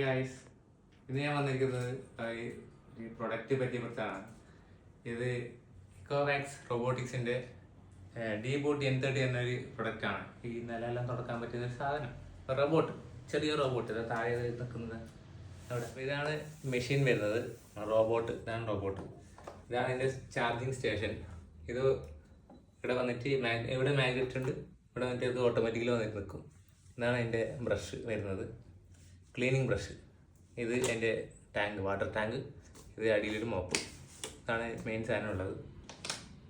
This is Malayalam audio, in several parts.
ഗൈസ്, ഇന്ന് ഞാൻ വന്നിരിക്കുന്നത് ഈ പ്രൊഡക്റ്റ് പറ്റിയപ്പോഴാണ്. ഇത് ഇക്കോവാക്സ് റോബോട്ടിക്സിന്റെ D-Bot N30 എന്നൊരു പ്രൊഡക്റ്റാണ്. ഈ നിലയെല്ലാം തുടക്കാൻ പറ്റുന്ന ഒരു സാധനം, റോബോട്ട്, ചെറിയ റോബോട്ട്. ഇത് താഴെ നിൽക്കുന്നത് അവിടെ. ഇതാണ് മെഷീൻ വരുന്നത്, റോബോട്ട്. ഇതാണ് റോബോട്ട്. ഇതാണ് എൻ്റെ ചാർജിങ് സ്റ്റേഷൻ. ഇത് ഇവിടെ വന്നിട്ട് ഇവിടെ മാഗ്നറ്റ് ഉണ്ട്. ഇവിടെ വന്നിട്ട് ഇത് ഓട്ടോമാറ്റിക്കലി വന്നിട്ട് നിൽക്കും. ഇതാണ് എൻ്റെ ബ്രഷ് വരുന്നത്, ക്ലീനിങ് ബ്രഷ്. ഇത് എൻ്റെ ടാങ്ക്, വാട്ടർ ടാങ്ക്. ഇത് അടിയിലൊരു മോപ്പ്. ഇതാണ് മെയിൻ സാധനം ഉള്ളത്.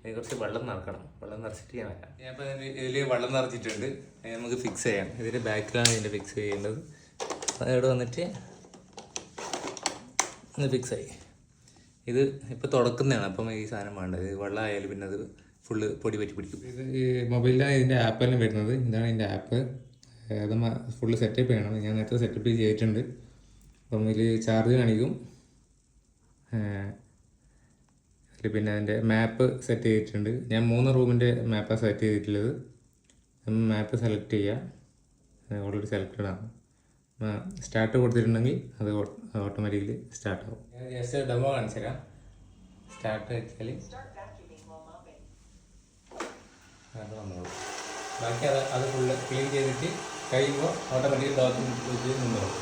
ഇതിന് കുറച്ച് വെള്ളം നിറക്കണം. വെള്ളം നിറച്ചിട്ട് ഞാൻ വരാം. ഞാനിപ്പോൾ ഇതിൽ വെള്ളം നിറച്ചിട്ടുണ്ട്. നമുക്ക് ഫിക്സ് ചെയ്യാം. ഇതിൻ്റെ ബാക്കിലാണ് ഇതിൻ്റെ ഫിക്സ് ചെയ്യേണ്ടത്. അതവിടെ വന്നിട്ട് ഒന്ന് ഫിക്സായി. ഇത് ഇപ്പോൾ തുടക്കുന്നതാണ്. അപ്പം ഈ സാധനം വേണ്ടത്. ഇത് വെള്ളം ആയാലും പിന്നെ അത് ഫുള്ള് പൊടി പറ്റി പിടിക്കും. ഇത് ഈ മൊബൈലിലാണ് ഇതിൻ്റെ ആപ്പെല്ലാം വരുന്നത്. ഇതാണ് ഇതിൻ്റെ ആപ്പ്. അത് ഫുള്ള് സെറ്റപ്പ് ചെയ്യണം. ഞാൻ നേരത്തെ സെറ്റപ്പ് ചെയ്തിട്ടുണ്ട്. അപ്പം ഇതിൽ ചാർജ് കാണിക്കും. അതിൽ പിന്നെ അതിൻ്റെ മാപ്പ് സെറ്റ് ചെയ്തിട്ടുണ്ട്. ഞാൻ 3 റൂമിൻ്റെ മാപ്പാണ് സെറ്റ് ചെയ്തിട്ടുള്ളത്. മാപ്പ് സെലക്ട് ചെയ്യുക. ഓൾറെഡി സെലക്റ്റഡ് ആണ്. സ്റ്റാർട്ട് കൊടുത്തിട്ടുണ്ടെങ്കിൽ അത് ഓട്ടോമാറ്റിക്കലി സ്റ്റാർട്ട് ആവും. ഞാൻ ജസ്റ്റ് ഡെമോ കാണിച്ചു തരാം. സ്റ്റാർട്ട് വെച്ചാൽ അത് വന്നോളൂ. ബാക്കി അത് ഫുള്ള് ക്ലീൻ ചെയ്തിട്ട് കഴിയുമ്പോൾ ഓട്ടോമാറ്റിക്കലി ഡോക്യുമെന്റ് നിന്നോളൂ.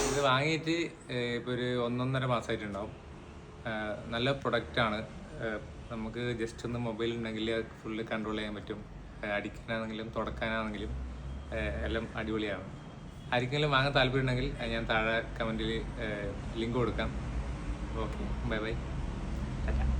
ഇത് വാങ്ങിയിട്ട് ഇപ്പോൾ ഒരു 1.5 മാസമായിട്ടുണ്ടാവും. നല്ല പ്രൊഡക്റ്റാണ്. നമുക്ക് ജസ്റ്റ് ഒന്ന് മൊബൈൽ ഉണ്ടെങ്കിൽ അത് ഫുള്ള് കൺട്രോൾ ചെയ്യാൻ പറ്റും. അടിക്കാനാണെങ്കിലും തുടക്കാനാണെങ്കിലും എല്ലാം അടിപൊളിയാണ്. ആർക്കെങ്കിലും വാങ്ങാൻ താല്പര്യം ഉണ്ടെങ്കിൽ ഞാൻ താഴെ കമൻറ്റിൽ ലിങ്ക് കൊടുക്കാം. Okay, bye bye, Tata.